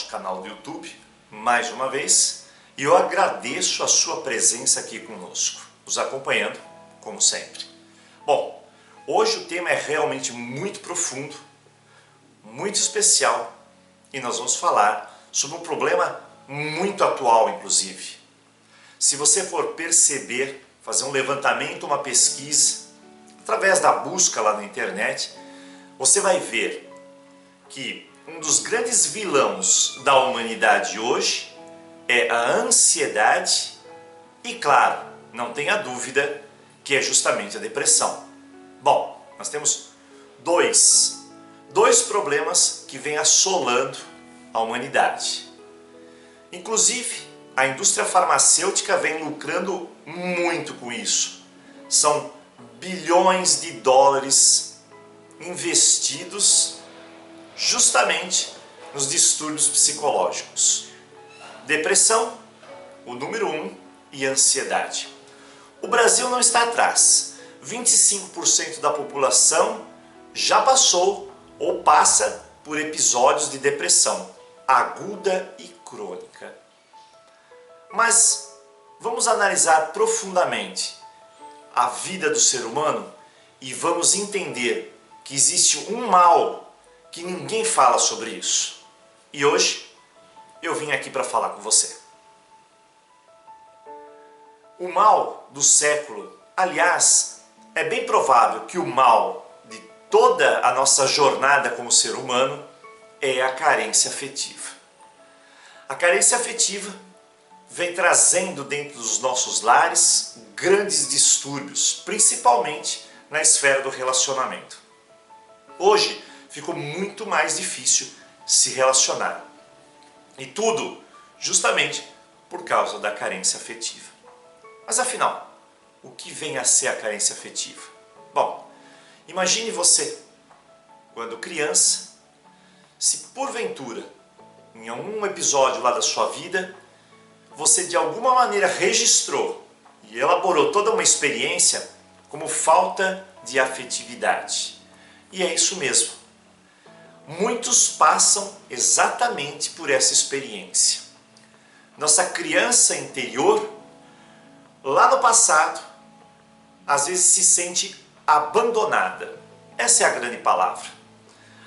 nosso canal do YouTube, mais uma vez, e eu agradeço a sua presença aqui conosco, nos acompanhando, como sempre. Bom, hoje o tema é realmente muito profundo, muito especial, e nós vamos falar sobre um problema muito atual, inclusive. Se você for perceber, fazer um levantamento, uma pesquisa, através da busca lá na internet, você vai ver que um dos grandes vilões da humanidade hoje é a ansiedade e, claro, não tenha dúvida que é justamente a depressão. Bom, nós temos dois problemas que vêm assolando a humanidade. Inclusive, a indústria farmacêutica vem lucrando muito com isso. São bilhões de dólares investidos justamente nos distúrbios psicológicos. Depressão, o número 1, e ansiedade. O Brasil não está atrás. 25% da população já passou ou passa por episódios de depressão aguda e crônica. Mas vamos analisar profundamente a vida do ser humano e vamos entender que existe um mal que ninguém fala sobre isso. E hoje eu vim aqui para falar com você. O mal do século, aliás, é bem provável que o mal de toda a nossa jornada como ser humano é a carência afetiva. A carência afetiva vem trazendo dentro dos nossos lares grandes distúrbios, principalmente na esfera do relacionamento. Hoje ficou muito mais difícil se relacionar. E tudo justamente por causa da carência afetiva. Mas afinal, o que vem a ser a carência afetiva? Bom, imagine você, quando criança, se porventura, em algum episódio lá da sua vida, você de alguma maneira registrou e elaborou toda uma experiência como falta de afetividade. E é isso mesmo. Muitos passam exatamente por essa experiência. Nossa criança interior, lá no passado, às vezes se sente abandonada. Essa é a grande palavra.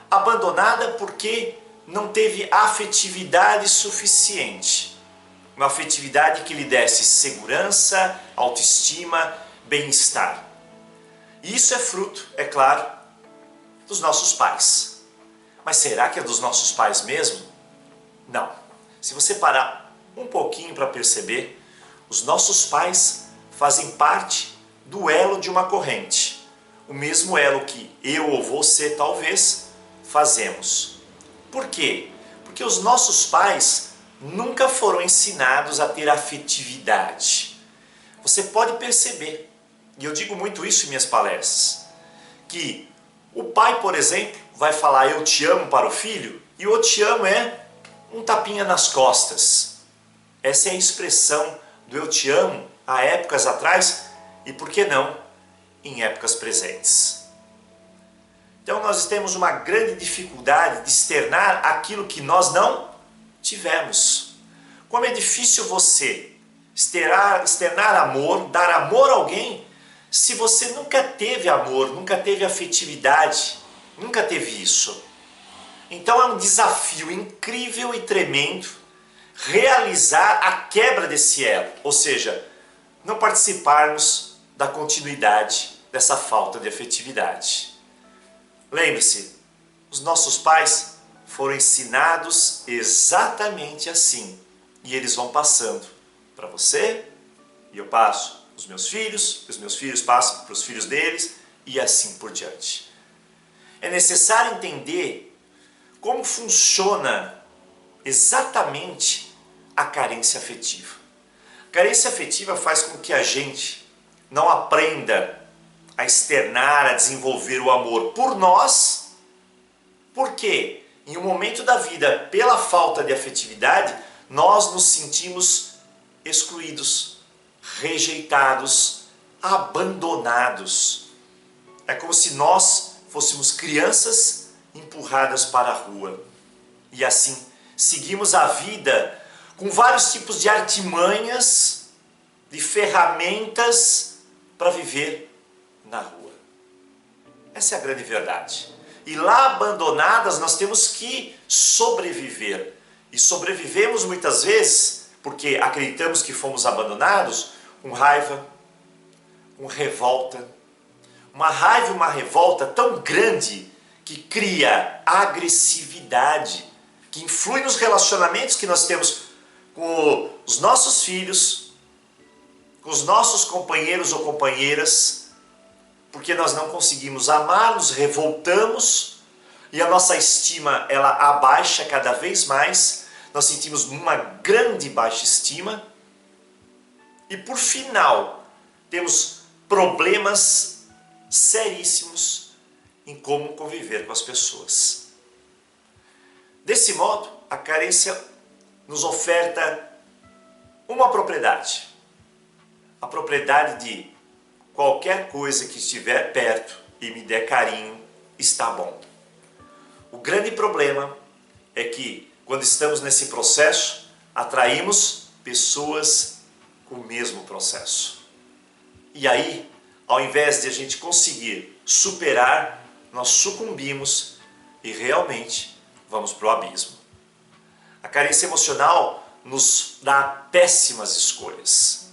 Abandonada porque não teve afetividade suficiente. Uma afetividade que lhe desse segurança, autoestima, bem-estar. E isso é fruto, é claro, dos nossos pais. Mas será que é dos nossos pais mesmo? Não. Se você parar um pouquinho para perceber, os nossos pais fazem parte do elo de uma corrente. O mesmo elo que eu ou você talvez fazemos. Por quê? Porque os nossos pais nunca foram ensinados a ter afetividade. Você pode perceber, e eu digo muito isso em minhas palestras, que o pai, por exemplo, vai falar eu te amo para o filho, e o eu te amo é um tapinha nas costas. Essa é a expressão do eu te amo há épocas atrás e, por que não, em épocas presentes. Então nós temos uma grande dificuldade de externar aquilo que nós não tivemos. Como é difícil você externar amor, dar amor a alguém, se você nunca teve amor, nunca teve afetividade, nunca teve isso. Então é um desafio incrível e tremendo realizar a quebra desse elo, ou seja, não participarmos da continuidade dessa falta de afetividade. Lembre-se, os nossos pais foram ensinados exatamente assim, e eles vão passando para você, e eu passo para os meus filhos passam para os filhos deles, e assim por diante. É necessário entender como funciona exatamente a carência afetiva. A carência afetiva faz com que a gente não aprenda a externar, a desenvolver o amor por nós, porque em um momento da vida, pela falta de afetividade, nós nos sentimos excluídos, rejeitados, abandonados. É como se nós fôssemos crianças empurradas para a rua e assim seguimos a vida com vários tipos de artimanhas, de ferramentas para viver na rua. Essa é a grande verdade. E lá abandonadas nós temos que sobreviver. E sobrevivemos muitas vezes porque acreditamos que fomos abandonados com raiva, com revolta. Uma raiva e uma revolta tão grande que cria agressividade, que influi nos relacionamentos que nós temos com os nossos filhos, com os nossos companheiros ou companheiras, porque nós não conseguimos amar, nos revoltamos e a nossa estima ela abaixa cada vez mais, nós sentimos uma grande baixa estima e por final temos problemas seríssimos em como conviver com as pessoas. Desse modo, a carência nos oferta uma propriedade. A propriedade de qualquer coisa que estiver perto e me der carinho, está bom. O grande problema é que, quando estamos nesse processo, atraímos pessoas com o mesmo processo. E aí, ao invés de a gente conseguir superar, nós sucumbimos e realmente vamos para o abismo. A carência emocional nos dá péssimas escolhas.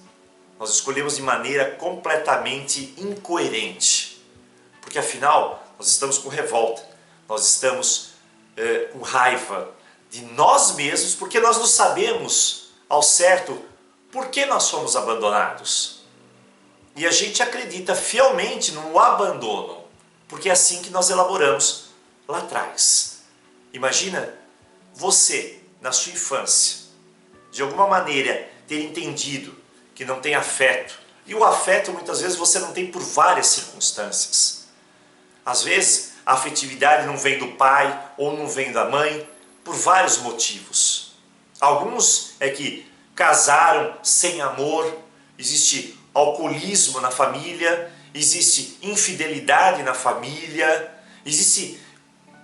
Nós escolhemos de maneira completamente incoerente. Porque afinal, nós estamos com revolta, nós estamos com raiva de nós mesmos, porque nós não sabemos ao certo por que nós fomos abandonados. E a gente acredita fielmente no abandono, porque é assim que nós elaboramos lá atrás. Imagina você, na sua infância, de alguma maneira ter entendido que não tem afeto. E o afeto muitas vezes você não tem por várias circunstâncias. Às vezes a afetividade não vem do pai ou não vem da mãe por vários motivos. Alguns é que casaram sem amor, existe alcoolismo na família, existe infidelidade na família, existe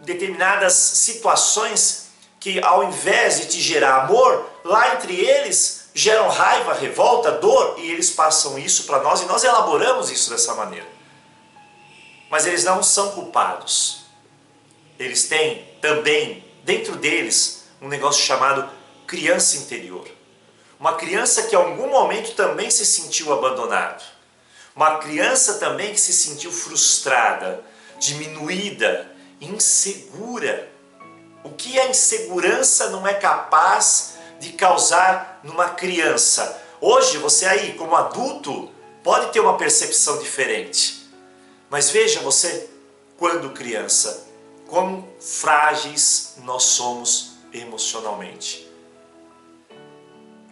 determinadas situações que ao invés de te gerar amor, lá entre eles geram raiva, revolta, dor, e eles passam isso para nós e nós elaboramos isso dessa maneira. Mas eles não são culpados. Eles têm também, dentro deles, um negócio chamado criança interior. Uma criança que em algum momento também se sentiu abandonado. Uma criança também que se sentiu frustrada, diminuída, insegura. O que a insegurança não é capaz de causar numa criança? Hoje você aí, como adulto, pode ter uma percepção diferente. Mas veja você, quando criança, como frágeis nós somos emocionalmente.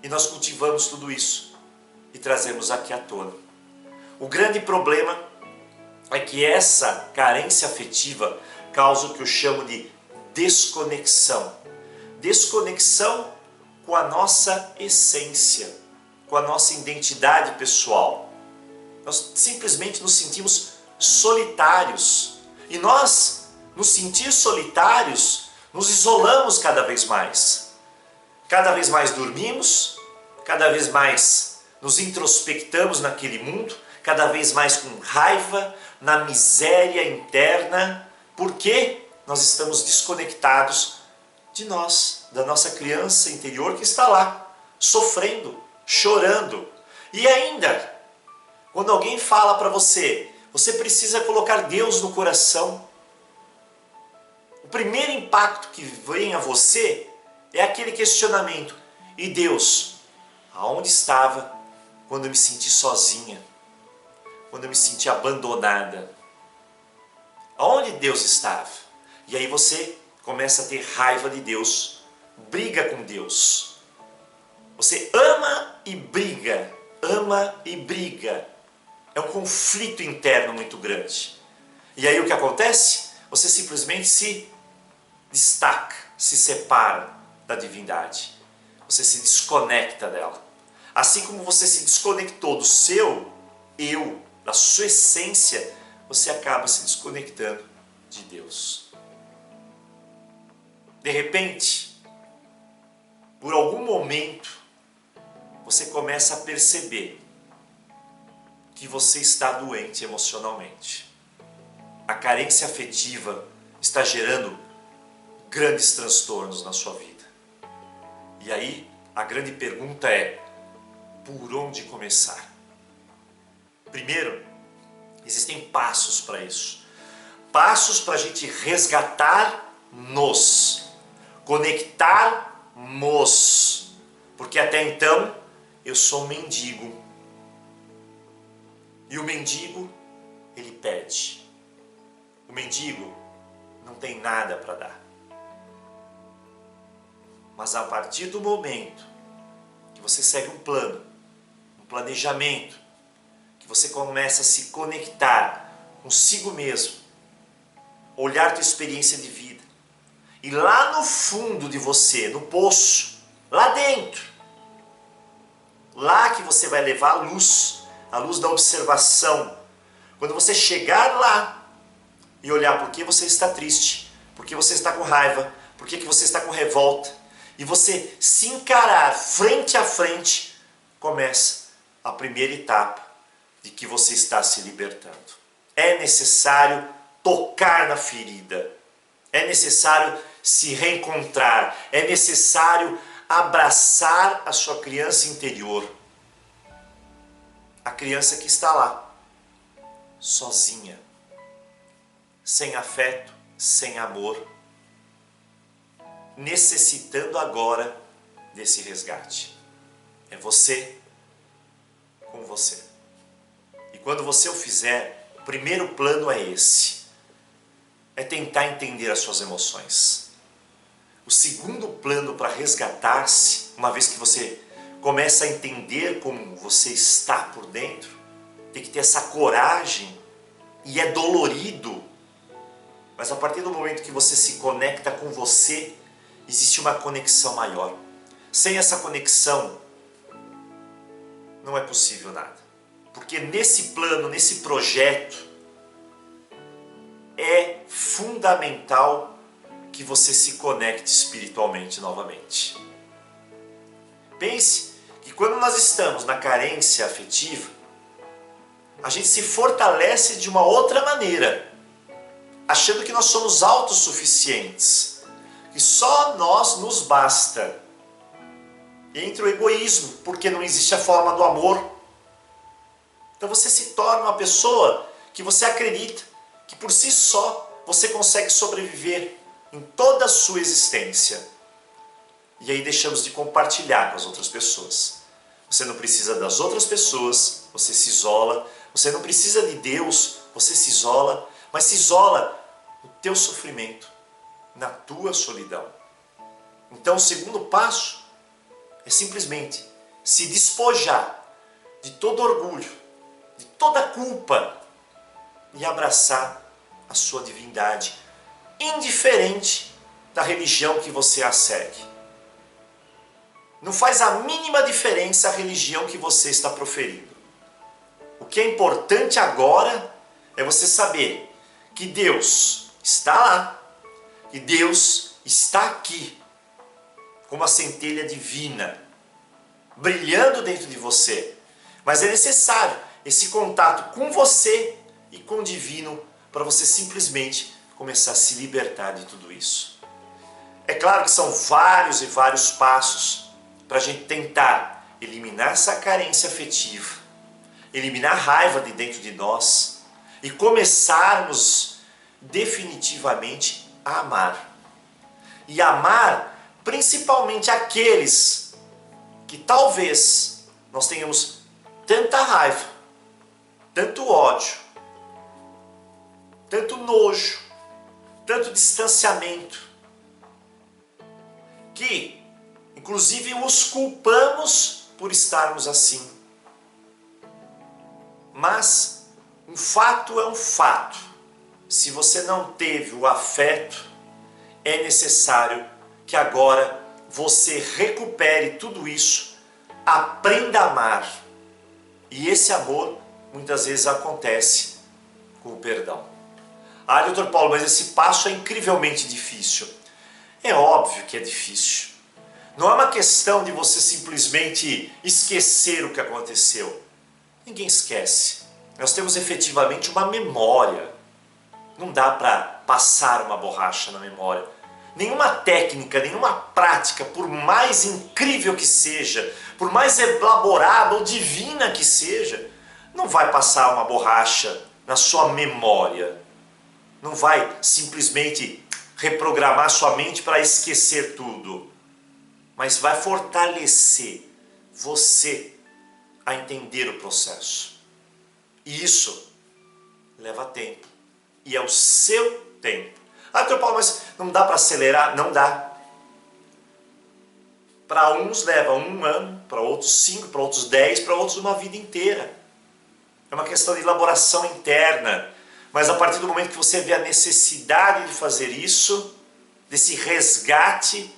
E nós cultivamos tudo isso e trazemos aqui à tona. O grande problema é que essa carência afetiva causa o que eu chamo de desconexão. Desconexão com a nossa essência, com a nossa identidade pessoal. Nós simplesmente nos sentimos solitários. E nós, nos sentir solitários, nos isolamos cada vez mais. Cada vez mais dormimos, cada vez mais nos introspectamos naquele mundo, cada vez mais com raiva, na miséria interna, porque nós estamos desconectados de nós, da nossa criança interior que está lá, sofrendo, chorando. E ainda, quando alguém fala para você, você precisa colocar Deus no coração. O primeiro impacto que vem a você é aquele questionamento: e Deus, aonde estava quando eu me senti sozinha? Quando eu me senti abandonada? Aonde Deus estava? E aí você começa a ter raiva de Deus, briga com Deus. Você ama e briga, ama e briga. É um conflito interno muito grande. E aí o que acontece? Você simplesmente se destaca, se separa da divindade. Você se desconecta dela. Assim como você se desconectou do seu eu, da sua essência, você acaba se desconectando de Deus. De repente, por algum momento, você começa a perceber que você está doente emocionalmente. A carência afetiva está gerando grandes transtornos na sua vida. E aí, a grande pergunta é, por onde começar? Primeiro, existem passos para isso. Passos para a gente resgatar-nos, conectar-nos. Porque até então, eu sou um mendigo. E o mendigo, ele pede. O mendigo não tem nada para dar. Mas a partir do momento que você segue um plano, um planejamento, que você começa a se conectar consigo mesmo, olhar tua experiência de vida, e lá no fundo de você, no poço, lá dentro, lá que você vai levar a luz da observação. Quando você chegar lá e olhar por que você está triste, por que você está com raiva, por que você está com revolta, e você se encarar frente a frente, começa a primeira etapa de que você está se libertando. É necessário tocar na ferida, é necessário se reencontrar, é necessário abraçar a sua criança interior. A criança que está lá, sozinha, sem afeto, sem amor, necessitando agora desse resgate. É você com você. E quando você o fizer, o primeiro plano é esse. É tentar entender as suas emoções. O segundo plano para resgatar-se, uma vez que você começa a entender como você está por dentro, tem que ter essa coragem, e é dolorido, mas a partir do momento que você se conecta com você, existe uma conexão maior. Sem essa conexão, não é possível nada. Porque nesse plano, nesse projeto, é fundamental que você se conecte espiritualmente novamente. Pense que quando nós estamos na carência afetiva, a gente se fortalece de uma outra maneira, achando que nós somos autossuficientes, que só nós nos basta. E entra o egoísmo, porque não existe a forma do amor. Então você se torna uma pessoa que você acredita que por si só você consegue sobreviver em toda a sua existência. E aí deixamos de compartilhar com as outras pessoas. Você não precisa das outras pessoas, você se isola. Você não precisa de Deus, você se isola. Mas se isola no teu sofrimento, na tua solidão. Então o segundo passo é simplesmente se despojar de todo orgulho, de toda culpa e abraçar a sua divindade, indiferente da religião que você a segue. Não faz a mínima diferença a religião que você está proferindo. O que é importante agora é você saber que Deus está lá, que Deus está aqui, como a centelha divina, brilhando dentro de você. Mas é necessário esse contato com você e com o divino para você simplesmente começar a se libertar de tudo isso. É claro que são vários e vários passos para a gente tentar eliminar essa carência afetiva, eliminar a raiva de dentro de nós e começarmos definitivamente a amar. E amar principalmente aqueles que talvez nós tenhamos tanta raiva, tanto ódio, tanto nojo, tanto distanciamento, que inclusive os culpamos por estarmos assim. Mas um fato é um fato. Se você não teve o afeto, é necessário que agora você recupere tudo isso, aprenda a amar. E esse amor muitas vezes acontece com o perdão. Ah, doutor Paulo, mas esse passo é incrivelmente difícil. É óbvio que é difícil. Não é uma questão de você simplesmente esquecer o que aconteceu. Ninguém esquece. Nós temos efetivamente uma memória. Não dá para passar uma borracha na memória. Nenhuma técnica, nenhuma prática, por mais incrível que seja, por mais elaborada ou divina que seja, não vai passar uma borracha na sua memória. Não vai simplesmente reprogramar sua mente para esquecer tudo. Mas vai fortalecer você a entender o processo. E isso leva tempo. E é o seu tempo. Ah, doutor Paulo, mas não dá para acelerar? Não dá. Para uns leva 1 ano, para outros 5, para outros 10, para outros uma vida inteira. É uma questão de elaboração interna. Mas a partir do momento que você vê a necessidade de fazer isso, desse resgate,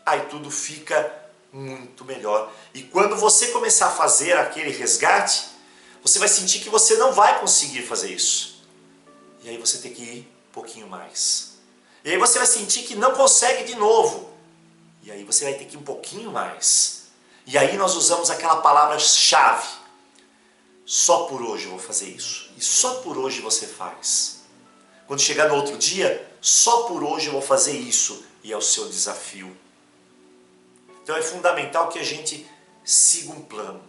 aí tudo fica muito melhor. E quando você começar a fazer aquele resgate, você vai sentir que você não vai conseguir fazer isso. E aí você tem que ir um pouquinho mais. E aí você vai sentir que não consegue de novo. E aí você vai ter que ir um pouquinho mais. E aí nós usamos aquela palavra-chave. Só por hoje eu vou fazer isso. E só por hoje você faz. Quando chegar no outro dia, só por hoje eu vou fazer isso. E é o seu desafio. Então é fundamental que a gente siga um plano.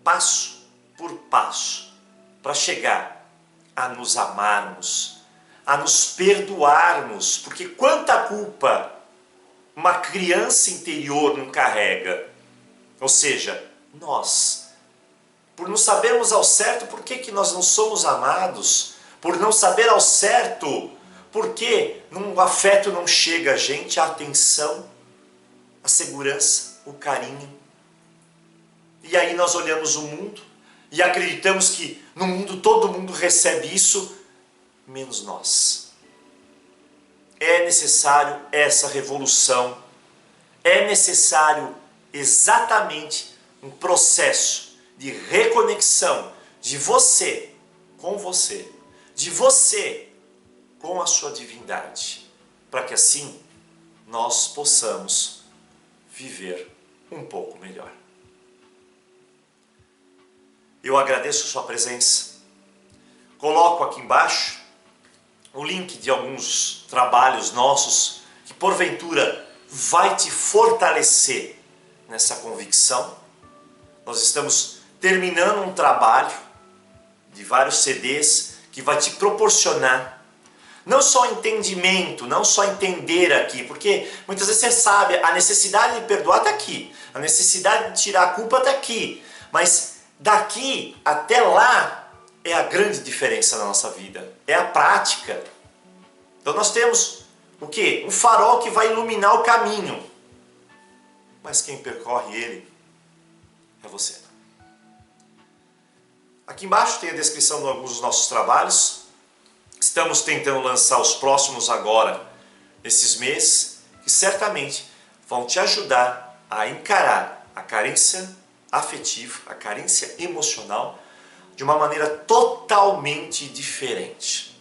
Passo por passo. Para chegar a nos amarmos. A nos perdoarmos. Porque quanta culpa uma criança interior não carrega. Ou seja, nós. Por não sabermos ao certo por que nós não somos amados, por não saber ao certo por que o afeto não chega a gente, a atenção, a segurança, o carinho. E aí nós olhamos o mundo e acreditamos que no mundo todo mundo recebe isso, menos nós. É necessário essa revolução, é necessário exatamente um processo de reconexão de você com você, de você com a sua divindade, para que assim nós possamos viver um pouco melhor. Eu agradeço a sua presença. Coloco aqui embaixo o link de alguns trabalhos nossos que porventura vai te fortalecer nessa convicção. Nós estamos terminando um trabalho de vários CDs que vai te proporcionar não só entendimento, não só entender aqui, porque muitas vezes você sabe, a necessidade de perdoar está aqui, a necessidade de tirar a culpa está aqui, mas daqui até lá é a grande diferença na nossa vida, é a prática. Então nós temos o quê? Um farol que vai iluminar o caminho, mas quem percorre ele é você. Aqui embaixo tem a descrição de alguns dos nossos trabalhos. Estamos tentando lançar os próximos agora, esses meses, que certamente vão te ajudar a encarar a carência afetiva, a carência emocional, de uma maneira totalmente diferente.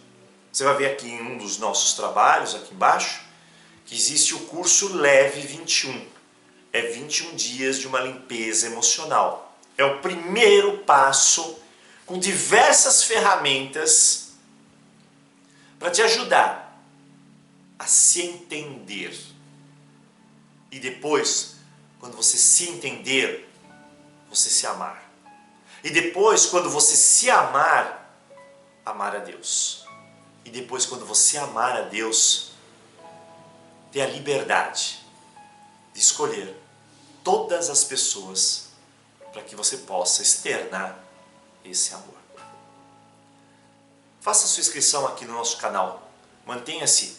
Você vai ver aqui em um dos nossos trabalhos, aqui embaixo, que existe o curso Leve 21. É 21 dias de uma limpeza emocional. É o primeiro passo com diversas ferramentas para te ajudar a se entender. E depois, quando você se entender, você se amar. E depois, quando você se amar, amar a Deus. E depois, quando você amar a Deus, ter a liberdade de escolher todas as pessoas para que você possa externar esse amor. Faça sua inscrição aqui no nosso canal. Mantenha-se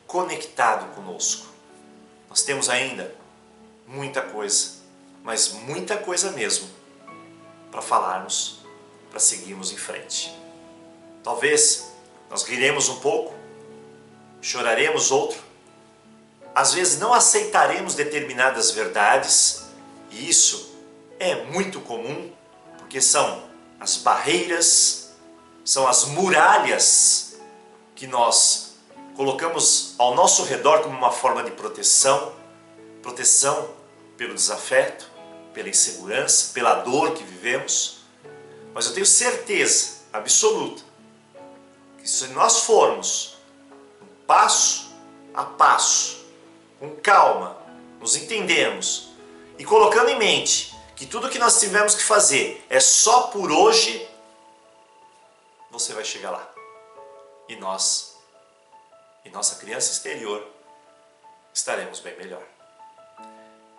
conectado conosco. Nós temos ainda muita coisa, mas muita coisa mesmo, para falarmos, para seguirmos em frente. Talvez nós riremos um pouco, choraremos outro, às vezes não aceitaremos determinadas verdades, e isso é muito comum, porque são as barreiras, são as muralhas que nós colocamos ao nosso redor como uma forma de proteção, proteção pelo desafeto, pela insegurança, pela dor que vivemos, mas eu tenho certeza absoluta que se nós formos passo a passo, com calma, nos entendemos e colocando em mente que tudo que nós tivemos que fazer é só por hoje, você vai chegar lá. E nós, e nossa criança exterior, estaremos bem melhor.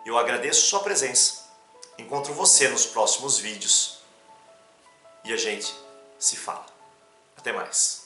Eu agradeço sua presença. Encontro você nos próximos vídeos e a gente se fala. Até mais.